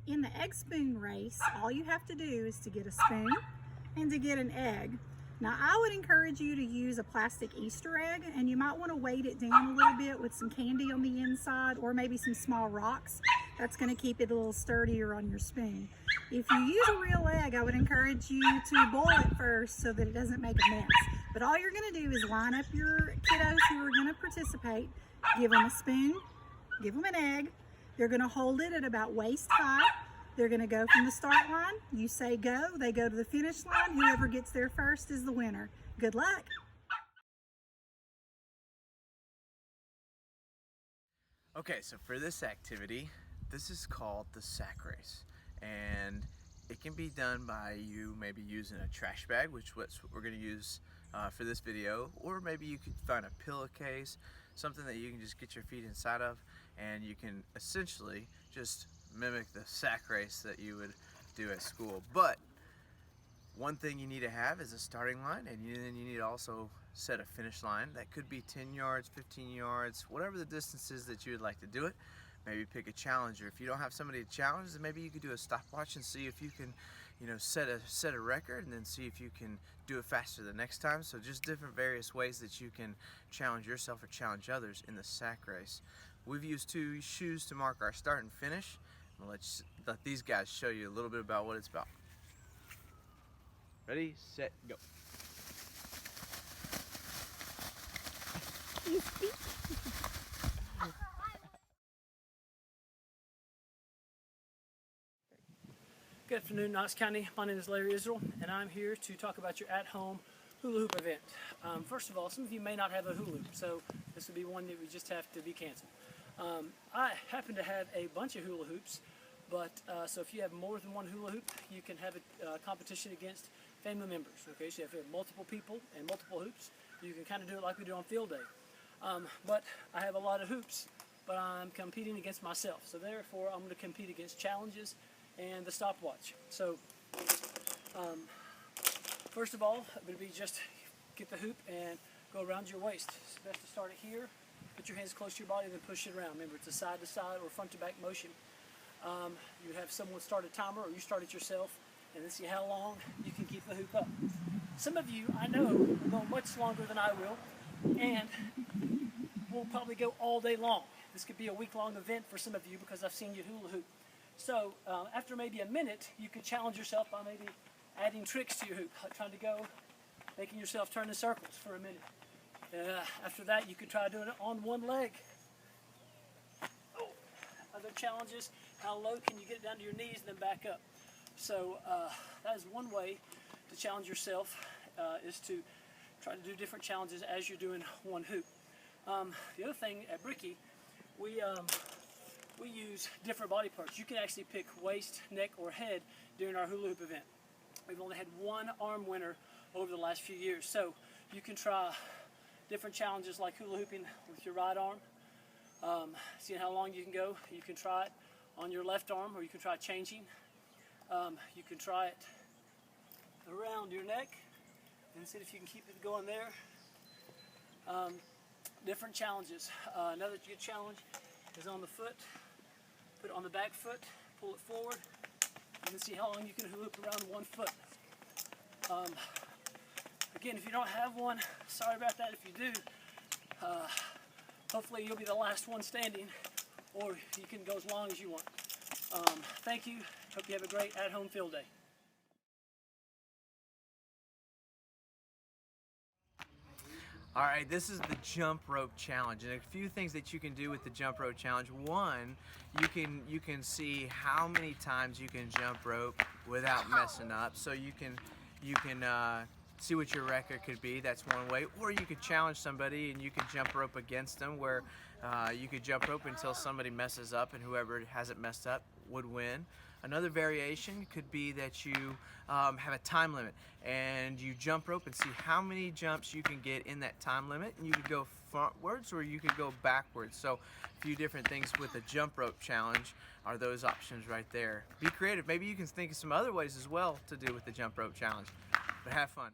In the egg spoon race, all you have to do is to get a spoon and to get an egg. Now I would encourage you to use a plastic Easter egg, and you might want to weight it down a little bit with some candy on the inside or maybe some small rocks. That's going to keep it a little sturdier on your spoon. If you use a real egg, I would encourage you to boil it first so that it doesn't make a mess. But all you're going to do is line up your kiddos who are going to participate, give them a spoon, give them an egg. They're going to hold it at about waist high. They're going to go from the start line. You say go, they go to the finish line. Whoever gets there first is the winner. Good luck. Okay, so for this activity, this is called the sack race, and it can be done by you maybe using a trash bag, which is what we're going to use for this video, or maybe you could find a pillowcase, something that you can just get your feet inside of, and you can essentially just mimic the sack race that you would do at school. But one thing you need to have is a starting line, and then you need to also set a finish line. That could be 10 yards, 15 yards, whatever the distance is that you would like to do it. Maybe pick a challenger. If you don't have somebody to challenge, then maybe you could do a stopwatch and see if you can, set a record, and then see if you can do it faster the next time. So just different various ways that you can challenge yourself or challenge others in the sack race. We've used 2 shoes to mark our start and finish. I'm gonna let these guys show you a little bit about what it's about. Ready, set, go. Good afternoon, Knox County. My name is Larry Israel, and I'm here to talk about your at-home hula hoop event. First of all, some of you may not have a hula hoop, so this would be one that would just have to be canceled. I happen to have a bunch of hula hoops, but so if you have more than one hula hoop, you can have a competition against family members. Okay, so if you have multiple people and multiple hoops, you can kind of do it like we do on field day. But I have a lot of hoops, but I'm competing against myself. So therefore, I'm going to compete against challenges and the stopwatch. So first of all, it would be just get the hoop and go around your waist. It's best to start it here. Put your hands close to your body and then push it around. Remember, it's a side-to-side or front-to-back motion. You have someone start a timer, or you start it yourself, and then see how long you can keep the hoop up. Some of you, I know, will go much longer than I will, and will probably go all day long. This could be a week-long event for some of you because I've seen you hula hoop. So after maybe a minute, you could challenge yourself by maybe adding tricks to your hoop, like trying to go, making yourself turn in circles for a minute. After that, you could try doing it on one leg. Oh, other challenges, how low can you get it down to your knees and then back up? So that is one way to challenge yourself, is to try to do different challenges as you're doing one hoop. The other thing at Bricky, we use different body parts. You can actually pick waist, neck, or head during our hula hoop event. We've only had one arm winner over the last few years, so you can try different challenges like hula hooping with your right arm, seeing how long you can go. You can try it on your left arm, or you can try changing. You can try it around your neck and see if you can keep it going there. Different challenges. Another good challenge is on the foot. Put it on the back foot, pull it forward, and then see how long you can hula hoop around one foot. Again, if you don't have one, sorry about that. If you do, hopefully you'll be the last one standing, or you can go as long as you want. Thank you. Hope you have a great at-home field day. All right, this is the jump rope challenge, and a few things that you can do with the jump rope challenge. One, you can see how many times you can jump rope without messing up. So you can see what your record could be. That's one way. Or you could challenge somebody and you could jump rope against them, where you could jump rope until somebody messes up, and whoever hasn't messed up would win. Another variation could be that you have a time limit and you jump rope and see how many jumps you can get in that time limit, and you could go frontwards or you could go backwards. So a few different things with the jump rope challenge are those options right there. Be creative. Maybe you can think of some other ways as well to do with the jump rope challenge, but have fun.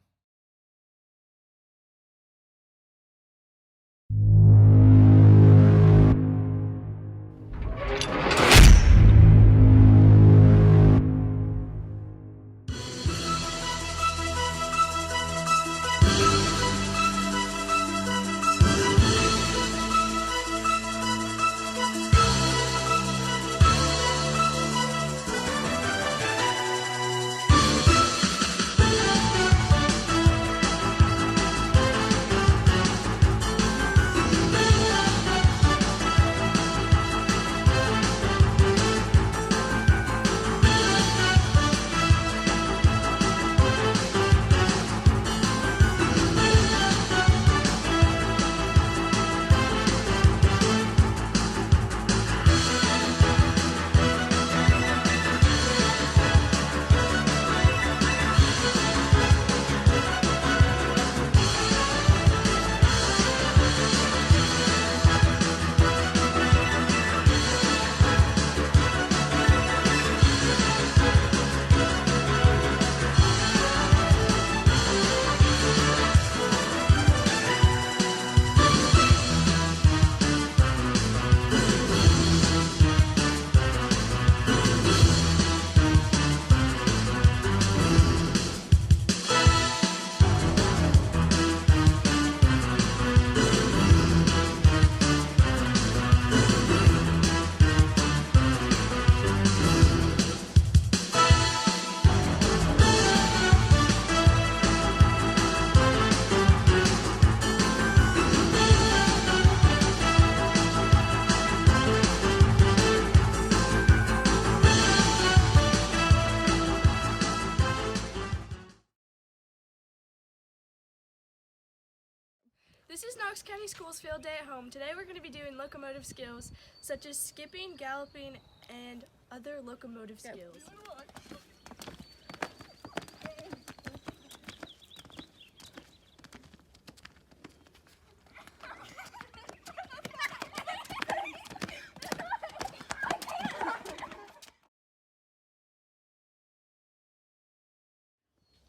This is Knox County Schools Field Day at Home. Today we're going to be doing locomotive skills such as skipping, galloping, and other locomotive skills.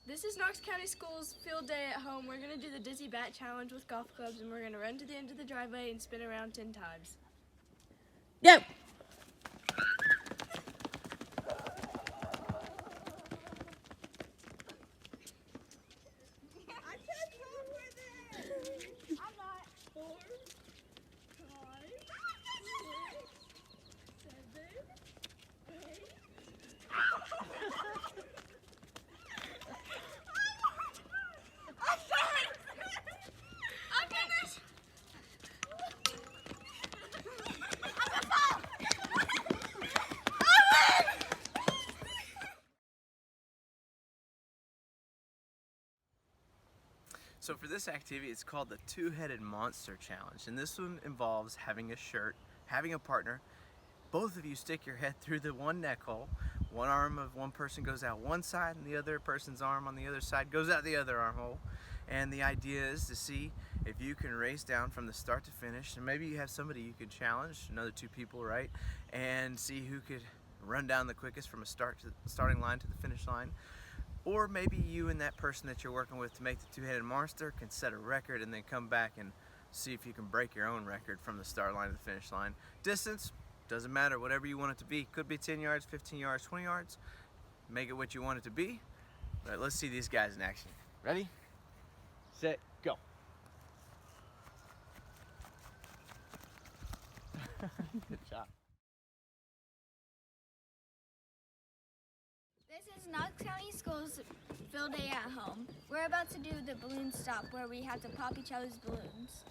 This is Knox County Schools Field Day at Home. We're going to do the Dizzy Bat Challenge with golf clubs, and we're going to run to the end of the driveway and spin around 10 times. Go! So for this activity, it's called the Two-Headed Monster Challenge, and this one involves having a shirt, having a partner. Both of you stick your head through the one neck hole. One arm of one person goes out one side, and the other person's arm on the other side goes out the other armhole. And the idea is to see if you can race down from the start to finish, and maybe you have somebody you could challenge, another two people, right? And see who could run down the quickest from a starting line to the finish line. Or maybe you and that person that you're working with to make the two-headed monster can set a record and then come back and see if you can break your own record from the start line to the finish line. Distance, doesn't matter, whatever you want it to be. Could be 10 yards, 15 yards, 20 yards. Make it what you want it to be. But let's see these guys in action. Ready, set, go. Good job. This is Knox County Schools Field Day at Home. We're about to do the balloon stop where we have to pop each other's balloons.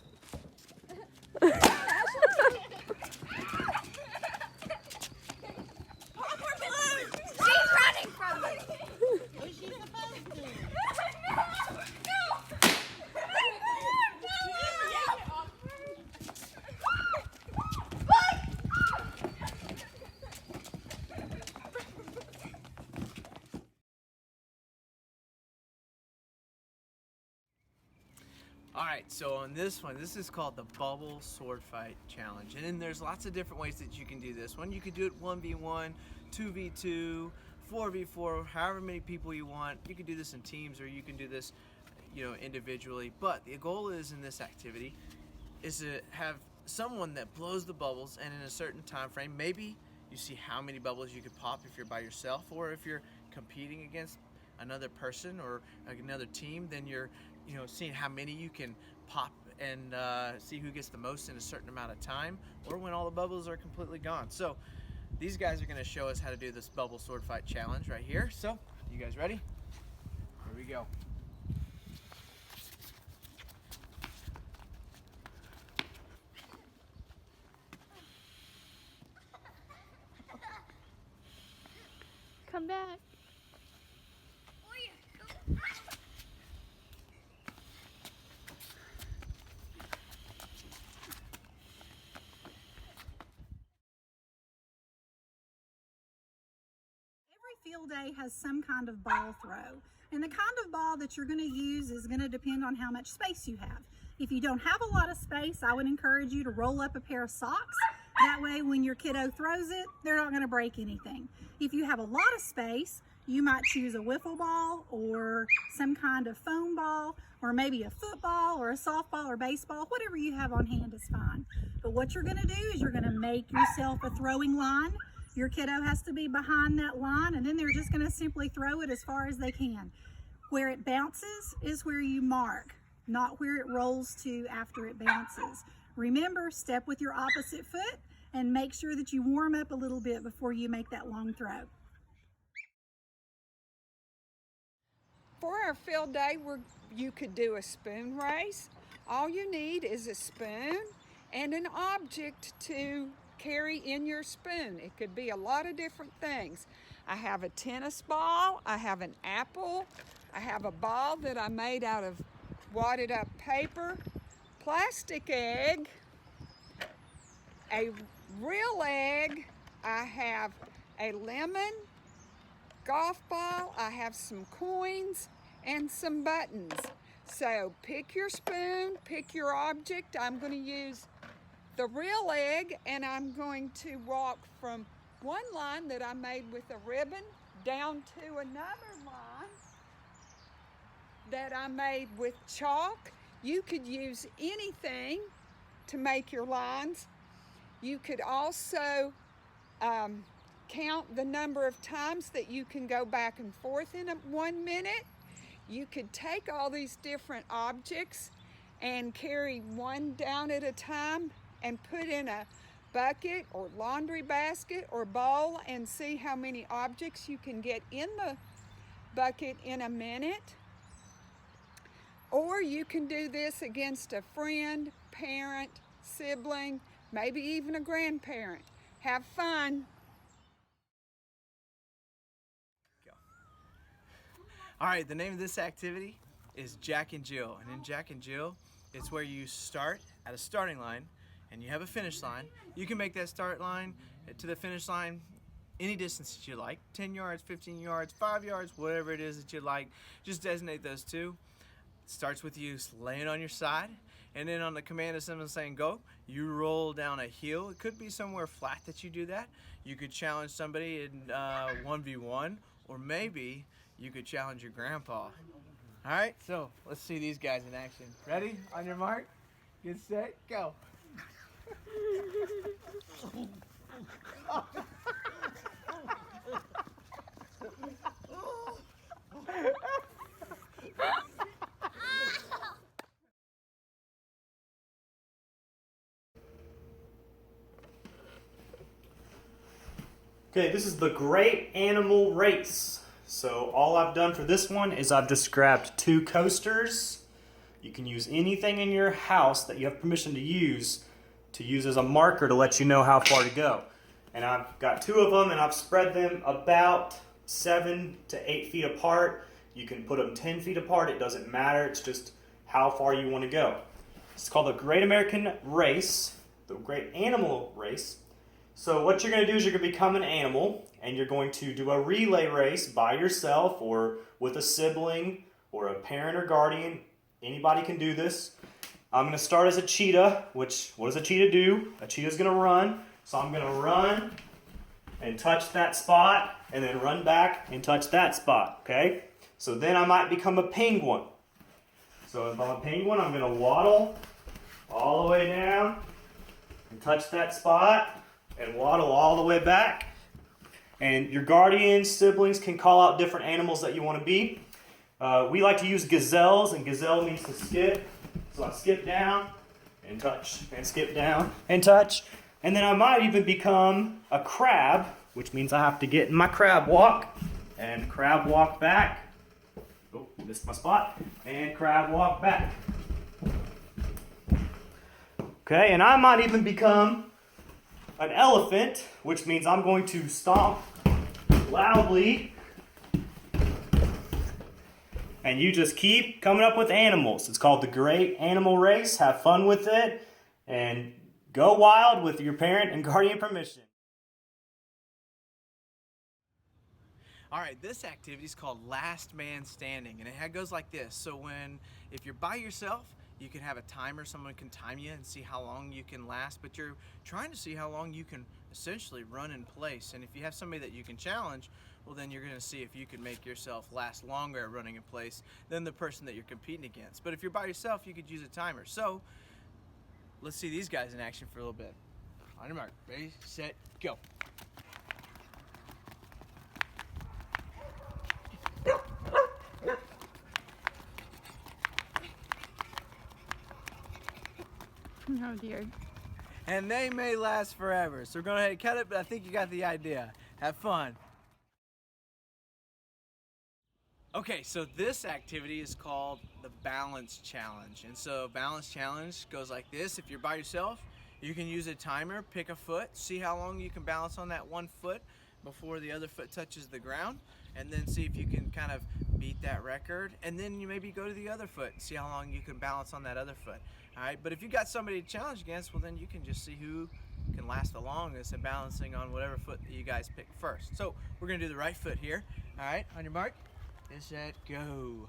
Pop her balloons! She's running from me! What's she supposed to do? Alright, so on this one, this is called the Bubble Sword Fight Challenge. And then there's lots of different ways that you can do this one. You could do it 1v1, 2v2, 4v4, however many people you want. You can do this in teams or you can do this, individually. But the goal is in this activity is to have someone that blows the bubbles, and in a certain time frame, maybe you see how many bubbles you could pop if you're by yourself, or if you're competing against another person or another team, then you're seeing how many you can pop and see who gets the most in a certain amount of time, or when all the bubbles are completely gone. So these guys are going to show us how to do this bubble sword fight challenge right here. So you guys ready? Here we go. Come back. Field day has some kind of ball throw, and the kind of ball that you're going to use is going to depend on how much space you have. If you don't have a lot of space, I would encourage you to roll up a pair of socks. That way when your kiddo throws it, they're not going to break anything. If you have a lot of space, you might choose a wiffle ball or some kind of foam ball, or maybe a football or a softball or baseball. Whatever you have on hand is fine. But what you're going to do is you're going to make yourself a throwing line. Your kiddo has to be behind that line, and then they're just going to simply throw it as far as they can. Where it bounces is where you mark, not where it rolls to after it bounces. Remember, step with your opposite foot and make sure that you warm up a little bit before you make that long throw. For our field day, you could do a spoon race. All you need is a spoon and an object to carry in your spoon. It could be a lot of different things. I have a tennis ball, I have an apple, I have a ball that I made out of wadded up paper, plastic egg, a real egg, I have a lemon, golf ball, I have some coins, and some buttons. So pick your spoon, pick your object. I'm going to use the real egg, and I'm going to walk from one line that I made with a ribbon down to another line that I made with chalk. You could use anything to make your lines. You could also count the number of times that you can go back and forth in 1 minute. You could take all these different objects and carry one down at a time and put in a bucket or laundry basket or bowl and see how many objects you can get in the bucket in a minute. Or you can do this against a friend, parent, sibling, maybe even a grandparent. Have fun. All right, the name of this activity is Jack and Jill. And in Jack and Jill, it's where you start at a starting line and you have a finish line. You can make that start line to the finish line any distance that you like, 10 yards, 15 yards, 5 yards, whatever it is that you like. Just designate those two. It starts with you laying on your side, and then on the command of someone saying go, you roll down a hill. It could be somewhere flat that you do that. You could challenge somebody in 1v1, or maybe you could challenge your grandpa. All right, so let's see these guys in action. Ready? On your mark, get set, go. Okay, this is the Great Animal Race. So all I've done for this one is I've just grabbed 2 coasters. You can use anything in your house that you have permission to use as a marker to let you know how far to go. And I've got 2 of them, and I've spread them about 7 to 8 feet apart. You can put them 10 feet apart, it doesn't matter, it's just how far you want to go. It's called the Great American Race, the Great Animal Race. So what you're going to do is you're going to become an animal, and you're going to do a relay race by yourself or with a sibling or a parent or guardian. Anybody can do this. I'm going to start as a cheetah, which, what does a cheetah do? A cheetah's going to run. So I'm going to run and touch that spot, and then run back and touch that spot, okay? So then I might become a penguin. So if I'm a penguin, I'm going to waddle all the way down and touch that spot, and waddle all the way back. And your guardians, siblings can call out different animals that you want to be. We like to use gazelles, and gazelle means to skip. So I skip down and touch, and skip down and touch. And then I might even become a crab, which means I have to get in my crab walk and crab walk back. Oh, missed my spot. And crab walk back. Okay, and I might even become an elephant, which means I'm going to stomp loudly, and you just keep coming up with animals. It's called the Great Animal Race. Have fun with it, and go wild with your parent and guardian permission. All right, this activity is called Last Man Standing, and it goes like this. So if you're by yourself, you can have a timer, someone can time you and see how long you can last, but you're trying to see how long you can essentially run in place. And if you have somebody that you can challenge, well, then you're going to see if you can make yourself last longer at running in place than the person that you're competing against. But if you're by yourself, you could use a timer. So let's see these guys in action for a little bit. On your mark, ready, set, go. Oh dear. And they may last forever. So we're going to go ahead and cut it, but I think you got the idea. Have fun. Okay, so this activity is called the Balance Challenge. And so Balance Challenge goes like this. If you're by yourself, you can use a timer, pick a foot, see how long you can balance on that one foot. before the other foot touches the ground, and then see if you can kind of beat that record, and then you maybe go to the other foot and see how long you can balance on that other foot. All right, but if you got somebody to challenge against, well, then you can just see who can last the longest and balancing on whatever foot that you guys pick first. So we're gonna do the right foot here. All right, on your mark, get set, go.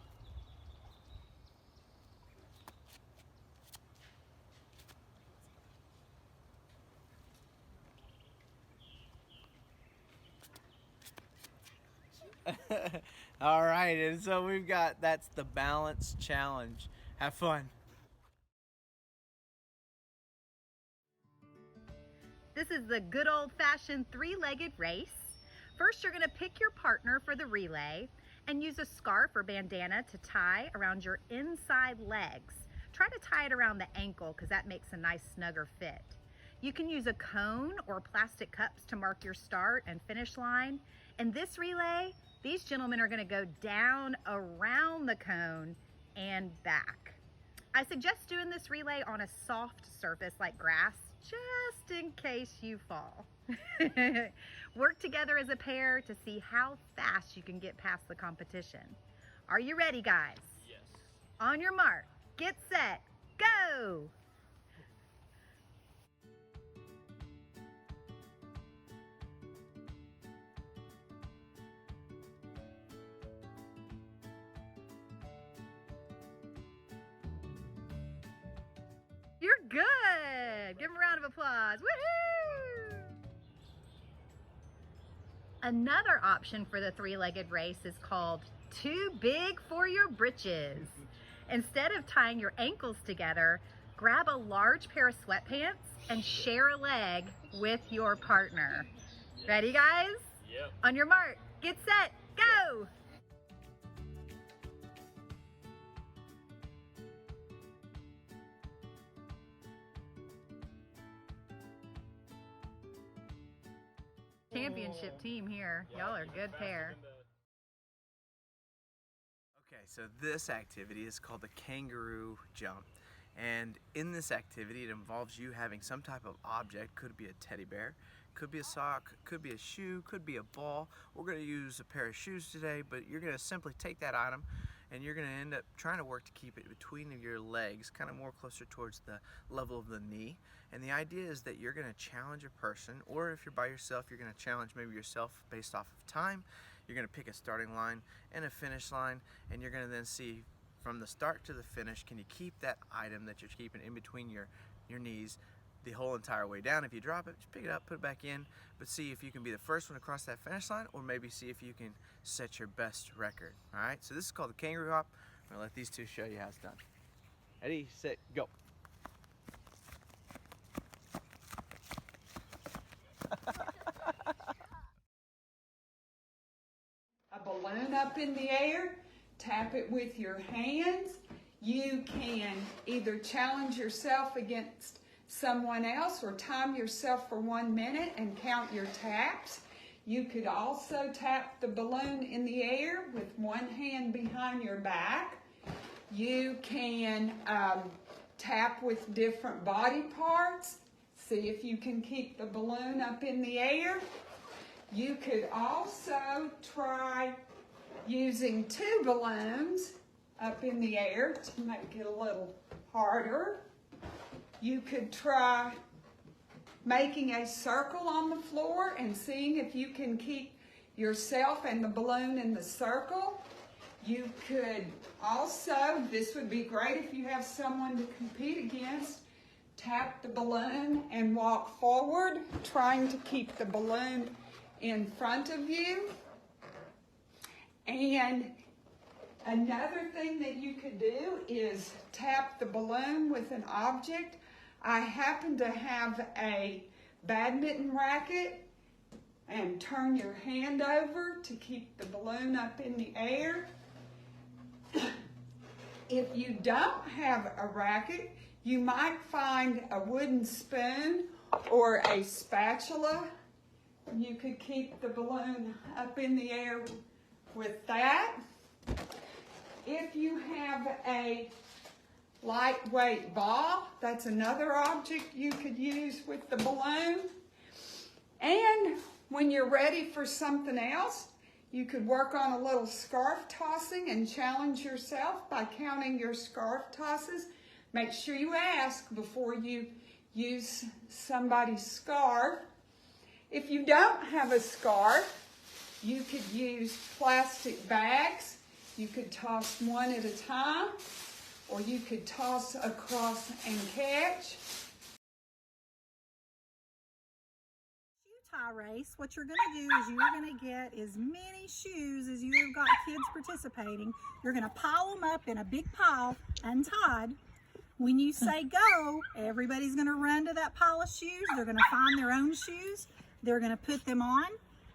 All right, and so we've got, that's the balance challenge. Have fun. This is the good old-fashioned three-legged race. First, you're going to pick your partner for the relay and use a scarf or bandana to tie around your inside legs. Try to tie it around the ankle because that makes a nice snugger fit. You can use a cone or plastic cups to mark your start and finish line. In this relay, these gentlemen are going to go down around the cone and back. I suggest doing this relay on a soft surface like grass, just in case you fall. Work together as a pair to see how fast you can get past the competition. Are you ready, guys? Yes. On your mark, get set, go! You're good. Give them a round of applause. Woohoo! Another option for the three-legged race is called too big for your britches. Instead of tying your ankles together, grab a large pair of sweatpants and share a leg with your partner. Ready, guys? Yep. On your mark, get set, go! Championship team here. Y'all are a good pair. Okay, so this activity is called the kangaroo jump. And in this activity, it involves you having some type of object. Could be a teddy bear, could be a sock, could be a shoe, could be a ball. We're going to use a pair of shoes today, but you're going to simply take that item and you're going to end up trying to work to keep it between your legs, kind of more closer towards the level of the knee. And the idea is that you're going to challenge a person, or if you're by yourself, you're going to challenge maybe yourself based off of time. You're going to pick a starting line and a finish line, and you're going to then see from the start to the finish, can you keep that item that you're keeping in between your knees the whole entire way down. If you drop it, just pick it up, put it back in, but see if you can be the first one across that finish line, or maybe see if you can set your best record. All right, so this is called the kangaroo hop. I'm gonna let these two show you how it's done. Ready, set, go. A balloon up in the air, tap it with your hands. You can either challenge yourself against someone else or time yourself for 1 minute and count your taps. You could also tap the balloon in the air with one hand behind your back. You can tap with different body parts. See if you can keep the balloon up in the air. You could also try using 2 balloons up in the air to make it a little harder. You could try making a circle on the floor and seeing if you can keep yourself and the balloon in the circle. You could also, this would be great if you have someone to compete against, tap the balloon and walk forward, trying to keep the balloon in front of you. And another thing that you could do is tap the balloon with an object. I happen to have a badminton racket, and turn your hand over to keep the balloon up in the air. If you don't have a racket, you might find a wooden spoon or a spatula. You could keep the balloon up in the air with that. If you have a lightweight ball, that's another object you could use with the balloon. And When you're ready for something else, you could work on a little scarf tossing and challenge yourself by counting your scarf tosses. Make sure you ask before you use somebody's scarf. If you don't have a scarf, you could use plastic bags. You could toss one at a time, or you could toss across and catch. Tie race, what you're going to do is you're going to get as many shoes as you've got kids participating. You're going to pile them up in a big pile untied. When you say go, everybody's going to run to that pile of shoes. They're going to find their own shoes. They're going to put them on.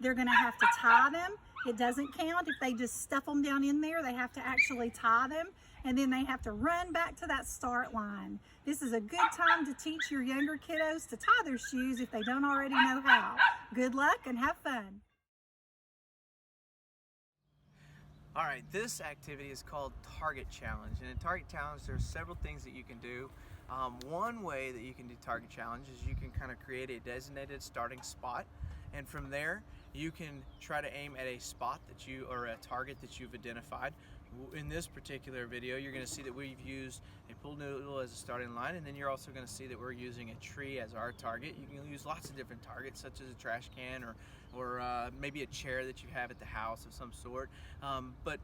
They're going to have to tie them. It doesn't count if they just stuff them down in there. They have to actually tie them, and then they have to run back to that start line. This is a good time to teach your younger kiddos to tie their shoes if they don't already know how. Good luck and have fun. All right, this activity is called Target Challenge, and in Target Challenge there's several things that you can do. One way that you can do Target Challenge is you can kind of create a designated starting spot, and from there you can try to aim at a spot that you, or a target that you've identified. In this particular video, you're going to see that we've used a pool noodle as a starting line, and then you're also going to see that we're using a tree as our target. You can use lots of different targets, such as a trash can or maybe a chair that you have at the house of some sort. But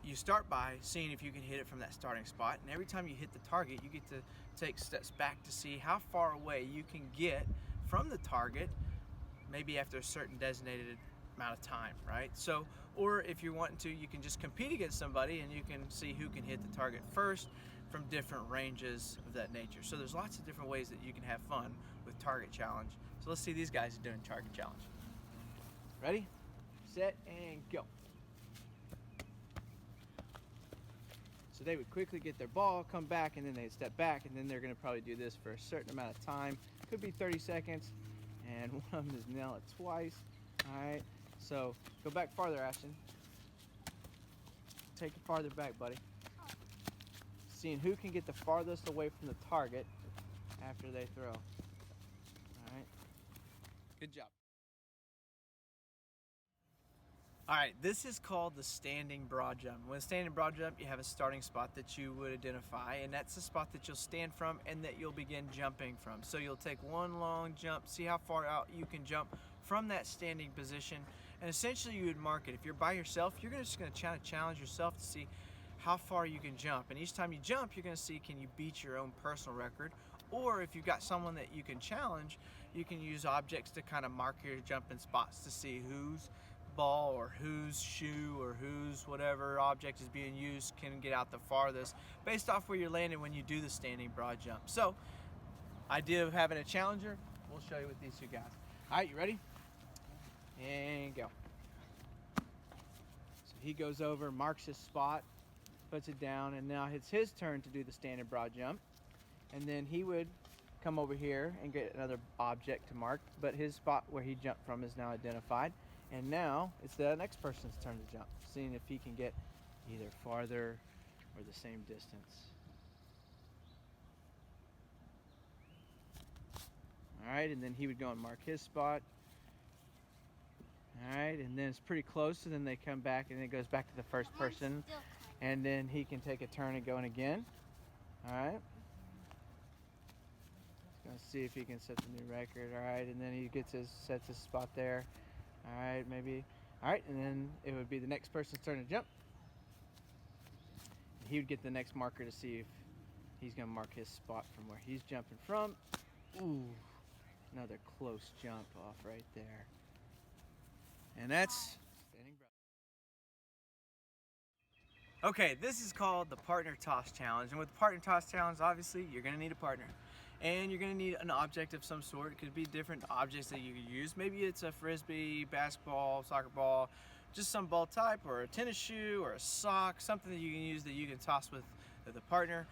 you start by seeing if you can hit it from that starting spot, and every time you hit the target, you get to take steps back to see how far away you can get from the target, maybe after a certain designated amount of time, right? So, or if you're wanting to, you can just compete against somebody and you can see who can hit the target first from different ranges of that nature. So there's lots of different ways that you can have fun with Target Challenge. So let's see these guys doing Target Challenge. Ready, set, and go. So they would quickly get their ball, come back, and then they'd step back, and then they're gonna probably do this for a certain amount of time. Could be 30 seconds, and one of them is nail it twice. All right, so go back farther, Ashton. Take it farther back, buddy. Seeing who can get the farthest away from the target after they throw. All right, good job. All right, this is called the standing broad jump. When standing broad jump, you have a starting spot that you would identify, and that's the spot that you'll stand from and that you'll begin jumping from. So you'll take one long jump, see how far out you can jump from that standing position, and essentially you would mark it. If you're by yourself, you're just gonna challenge yourself to see how far you can jump. And each time you jump, you're gonna see, can you beat your own personal record? Or if you've got someone that you can challenge, you can use objects to kind of mark your jumping spots to see whose ball or whose shoe or whose whatever object is being used can get out the farthest based off where you're landing when you do the standing broad jump. So, idea of having a challenger, we'll show you with these two guys. All right, you ready? And go. So he goes over, marks his spot, puts it down, and now it's his turn to do the standing broad jump. And then he would come over here and get another object to mark, but his spot where he jumped from is now identified. And now it's the next person's turn to jump, seeing if he can get either farther or the same distance. All right, and then he would go and mark his spot. All right, and then it's pretty close, and then they come back, and it goes back to the first person, and then he can take a turn and go in again. All right. Gonna see if he can set the new record. All right, and then he sets his spot there. All right, maybe. All right, and then it would be the next person's turn to jump. He would get the next marker to see if he's gonna mark his spot from where he's jumping from. Ooh, another close jump off right there. And that's standing broad. Okay, this is called the partner toss challenge. And with the partner toss challenge, obviously, you're gonna need a partner. And you're gonna need an object of some sort. It could be different objects that you could use. Maybe it's a frisbee, basketball, soccer ball, just some ball type, or a tennis shoe, or a sock, something that you can use that you can toss with the partner.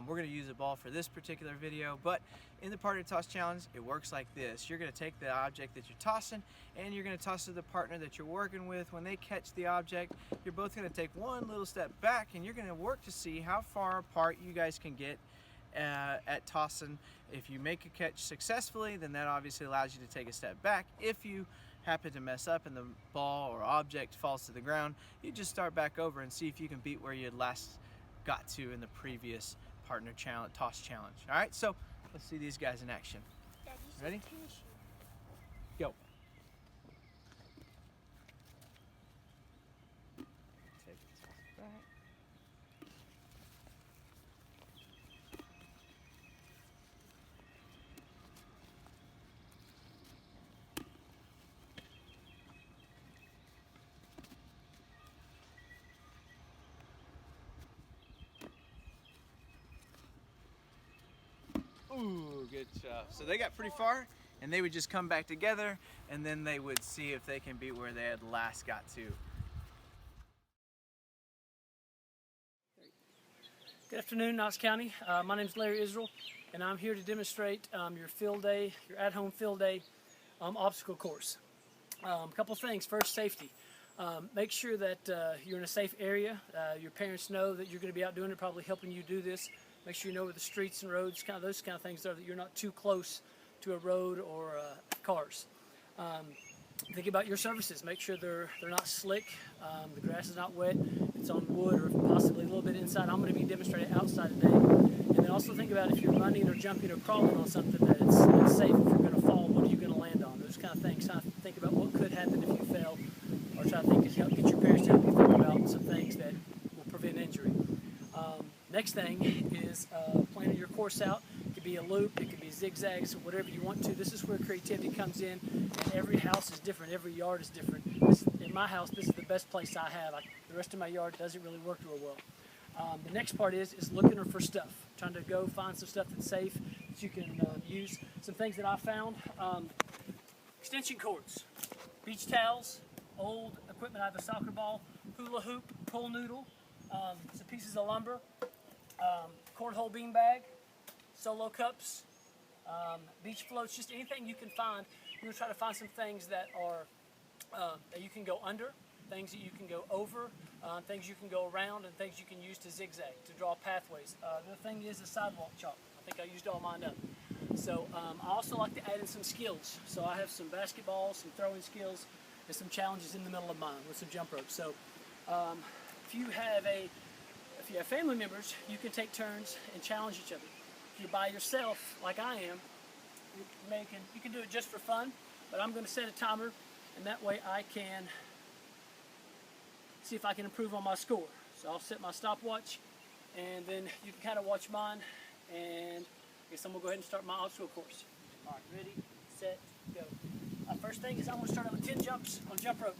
We're gonna use a ball for this particular video, but in the partner toss challenge, it works like this. You're gonna take the object that you're tossing, and you're gonna toss it to the partner that you're working with. When they catch the object, you're both gonna take one little step back, and you're gonna work to see how far apart you guys can get at tossing. If you make a catch successfully, then that obviously allows you to take a step back. If you happen to mess up and the ball or object falls to the ground, you just start back over and see if you can beat where you had last got to in the previous partner challenge, toss challenge. All right, so let's see these guys in action. Ready? Go. Take this back. Ooh, good job. So they got pretty far, and they would just come back together, and then they would see if they can beat where they had last got to. Good afternoon, Knox County. My name is Larry Israel, and I'm here to demonstrate your field day, your at-home field day obstacle course. A couple things. First, safety. Make sure that you're in a safe area. Your parents know that you're going to be out doing it, probably helping you do this. Make sure you know where the streets and roads, kind of those kind of things are, that you're not too close to a road or cars. Think about your surfaces. Make sure they're not slick, the grass is not wet, it's on wood or possibly a little bit inside. I'm going to be demonstrating outside today. And then also think about if you're running or jumping or crawling on something, that it's safe. If you're going to fall, what are you going to land on? Those kind of things. Kind of think about what could happen if you fell, or try to think, get your parents to help you think about some things that will prevent injury. Next thing is planning your course out. It could be a loop, it could be zigzags, whatever you want to. This is where creativity comes in, and every house is different, every yard is different. In my house, this is the best place I have. The rest of my yard doesn't really work real well. The next part is looking for stuff, trying to go find some stuff that's safe, that you can use. Some things that I found, extension cords, beach towels, old equipment. I have a soccer ball, hula hoop, pool noodle, some pieces of lumber, cornhole bean bag, solo cups, beach floats, just anything you can find. We're going to try to find some things that are that you can go under, things that you can go over, things you can go around, and things you can use to zigzag, to draw pathways. The other thing is the sidewalk chalk. I think I used all mine up. So I also like to add in some skills. So I have some basketball, some throwing skills, and some challenges in the middle of mine with some jump ropes. So if you have family members, you can take turns and challenge each other. If you're by yourself, like I am, you can do it just for fun, but I'm going to set a timer, and that way I can see if I can improve on my score. So I'll set my stopwatch, and then you can kind of watch mine, and I guess I'm going to go ahead and start my obstacle course. All right, ready, set, go. First thing is I'm going to start out with 10 jumps on jump rope.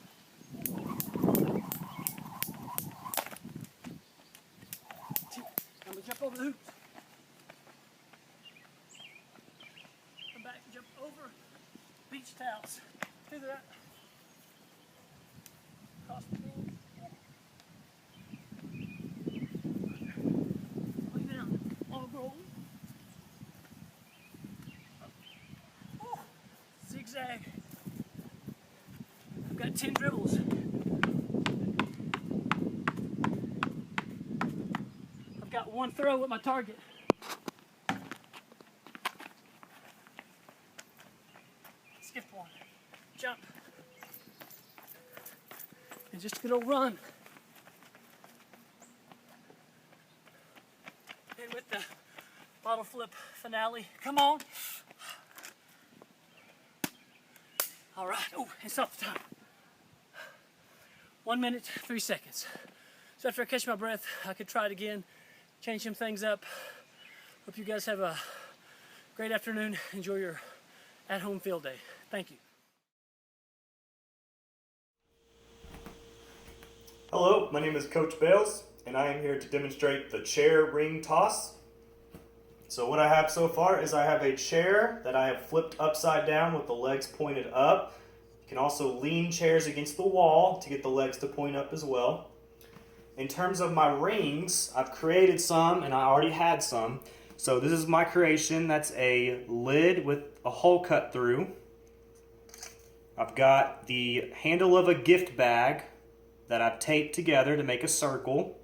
I'm going to jump over the hoops. Come back, jump over beach towels. Do that. Cross the beam. Lay down. On roll. Oh, zigzag. I've got 10 dribbles. I've got one throw at my target. Skipped one. Jump. And just a good old run. And with the bottle flip finale. Come on. All right. Oh, and stop the time. 1 minute, 3 seconds. So after I catch my breath, I could try it again, change some things up. Hope you guys have a great afternoon. Enjoy your at-home field day. Thank you. Hello, my name is Coach Bales, and I am here to demonstrate the chair ring toss. So what I have so far is I have a chair that I have flipped upside down with the legs pointed up. You can also lean chairs against the wall to get the legs to point up as well. In terms of my rings, I've created some, and I already had some. So this is my creation. That's a lid with a hole cut through. I've got the handle of a gift bag that I've taped together to make a circle.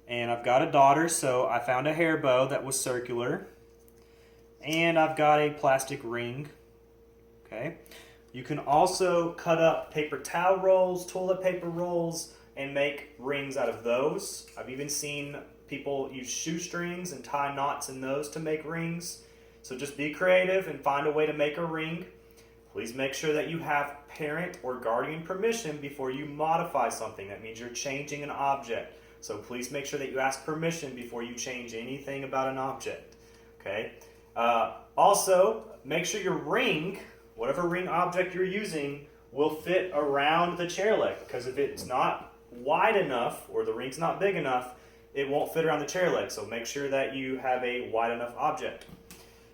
And I've got a daughter, so I found a hair bow that was circular. And I've got a plastic ring. Okay. You can also cut up paper towel rolls, toilet paper rolls, and make rings out of those. I've even seen people use shoestrings and tie knots in those to make rings. So just be creative and find a way to make a ring. Please make sure that you have parent or guardian permission before you modify something. That means you're changing an object. So please make sure that you ask permission before you change anything about an object. Okay. Also, make sure your ring, whatever ring object you're using, will fit around the chair leg. Because if it's not wide enough or the ring's not big enough, it won't fit around the chair leg. So make sure that you have a wide enough object.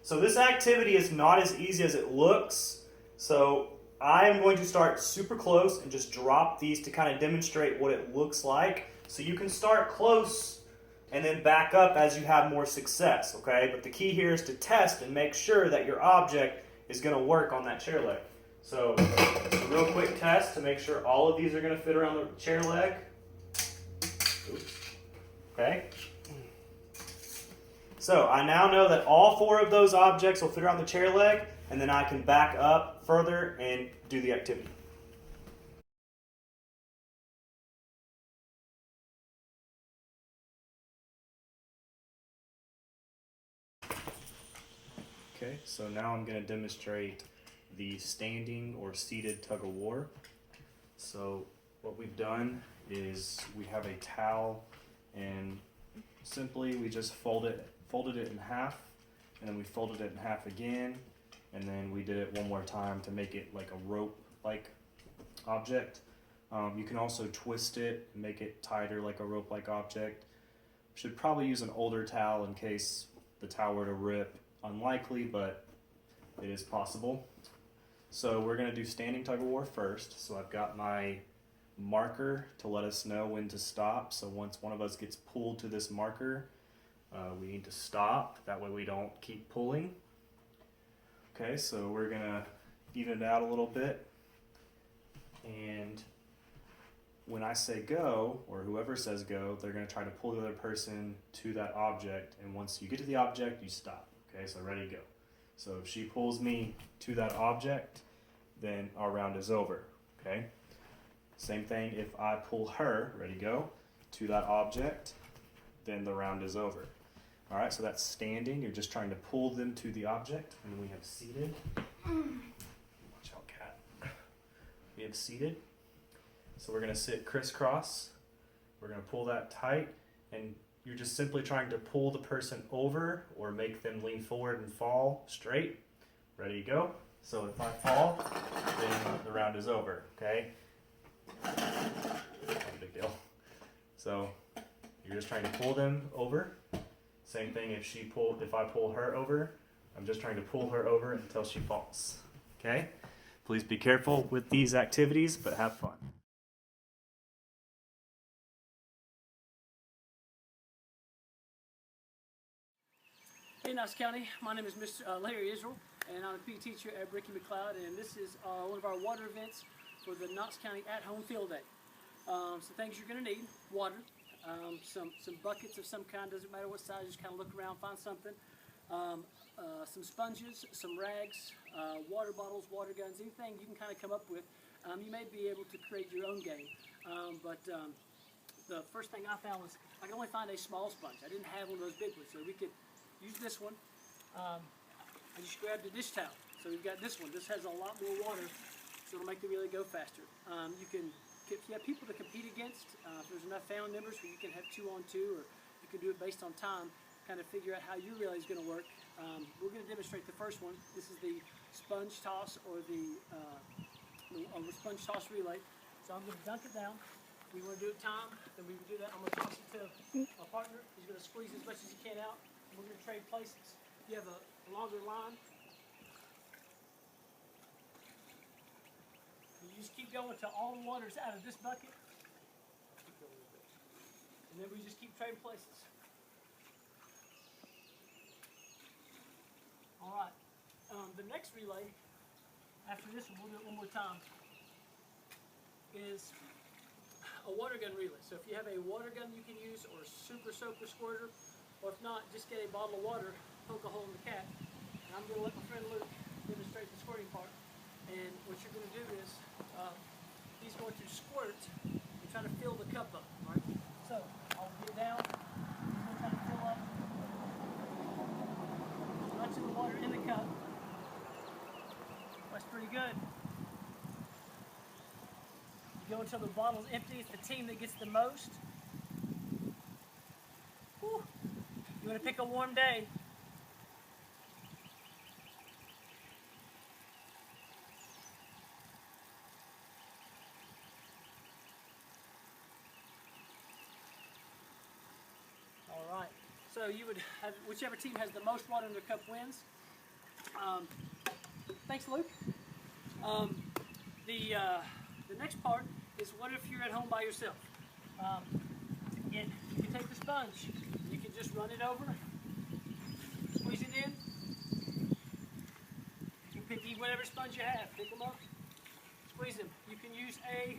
So this activity is not as easy as it looks. So I am going to start super close and just drop these to kind of demonstrate what it looks like. So you can start close and then back up as you have more success, okay? But the key here is to test and make sure that your object is going to work on that chair leg. So it's a real quick test to make sure all of these are going to fit around the chair leg. Oops. Okay? So I now know that all 4 of those objects will fit around the chair leg, and then I can back up further and do the activity. Okay, so now I'm going to demonstrate the standing or seated tug of war. So what we've done is we have a towel, and simply we just folded it in half, and then we folded it in half again, and then we did it one more time to make it like a rope-like object. You can also twist it and make it tighter like a rope-like object. Should probably use an older towel in case the towel were to rip. Unlikely, but it is possible. So we're going to do standing tug of war first. So I've got my marker to let us know when to stop. So once one of us gets pulled to this marker, we need to stop. That way we don't keep pulling. Okay, so we're going to even it out a little bit. And when I say go, or whoever says go, they're going to try to pull the other person to that object. And once you get to the object, you stop. Okay, so ready, go. So if she pulls me to that object, then our round is over. Okay? Same thing if I pull her, ready, go, to that object, then the round is over. All right, so that's standing. You're just trying to pull them to the object. And we have seated. Watch out, cat. We have seated. So we're going to sit crisscross. We're going to pull that tight, and you're just simply trying to pull the person over or make them lean forward and fall straight. Ready, go. So if I fall, then the round is over, okay? Not a big deal. So you're just trying to pull them over. Same thing if I pull her over, I'm just trying to pull her over until she falls, okay? Please be careful with these activities, but have fun. Hey, Knox County. My name is Mr. Larry Israel, and I'm a PE teacher at Bricky McLeod, and this is one of our water events for the Knox County at-home field day. Some things you're going to need: water, some buckets of some kind, doesn't matter what size, just kind of look around, find something, some sponges, some rags, water bottles, water guns, anything you can kind of come up with. You may be able to create your own game, but the first thing I found was I could only find a small sponge. I didn't have one of those big ones, so we could use this one. I just grabbed a dish towel. So we've got this one. This has a lot more water, so it'll make the relay go faster. If you have people to compete against, if there's enough family members where you can have 2-on-2, or you can do it based on time, kind of figure out how your relay is going to work. We're going to demonstrate the first one. This is the sponge toss, or the sponge toss relay. So I'm going to dunk it down. We want to do it time, then we will do that. I'm going to toss it to my partner. He's going to squeeze as much as he can out. We're going to trade places. You have a longer line. You just keep going until all the water's out of this bucket. And then we just keep trading places. All right. The next relay, after this one, we'll do it one more time, is a water gun relay. So if you have a water gun you can use, or a super soaker squirter, or if not, just get a bottle of water, poke a hole in the cap. And I'm going to let my friend Luke demonstrate the squirting part. And what you're going to do is he's going to squirt and try to fill the cup up. All right? So I'll get down. He's going to try to fill up as much of the water in the cup. That's pretty good. You go until the bottle's empty. It's the team that gets the most. Whew. You want to pick a warm day. All right. So you would have whichever team has the most water in their cup wins. Thanks, Luke. The next part is what if you're at home by yourself? You can take the sponge. You can just run it over, squeeze it in. You can pick whatever sponge you have. Pick them up, squeeze them. You can use a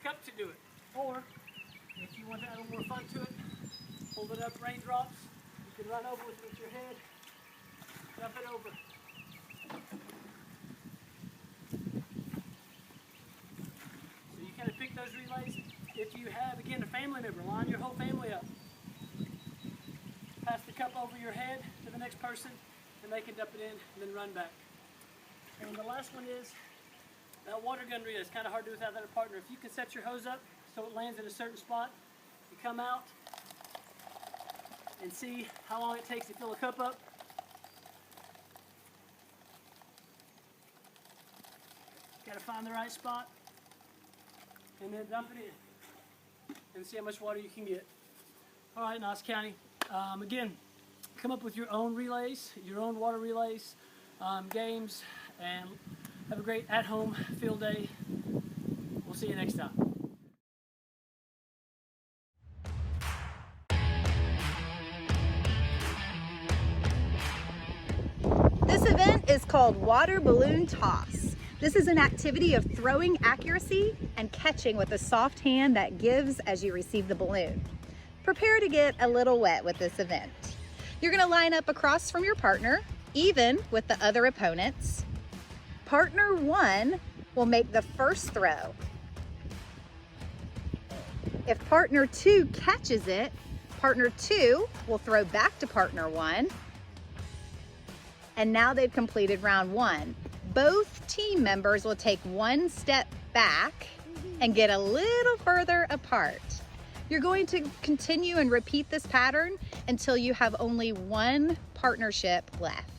cup to do it, or if you want to add a little more fun to it, hold it up, raindrops. You can run over with your head, dump it over. So you kind of pick those relays. If you have, again, a family member, line your whole family up. Pass the cup over your head to the next person, and they can dump it in and then run back. And the last one is that water gun relay. It's kind of hard to do without that partner. If you can set your hose up so it lands in a certain spot, you come out and see how long it takes to fill a cup up. Got to find the right spot and then dump it in and see how much water you can get. All right, Knox County. Again, come up with your own relays, your own water relays, games, and have a great at-home field day. We'll see you next time. This event is called Water Balloon Toss. This is an activity of throwing accuracy and catching with a soft hand that gives as you receive the balloon. Prepare to get a little wet with this event. You're going to line up across from your partner, even with the other opponents. Partner 1 will make the first throw. If partner 2 catches it, partner 2 will throw back to partner 1. And now they've completed round 1. Both team members will take one step back and get a little further apart. You're going to continue and repeat this pattern until you have only one partnership left.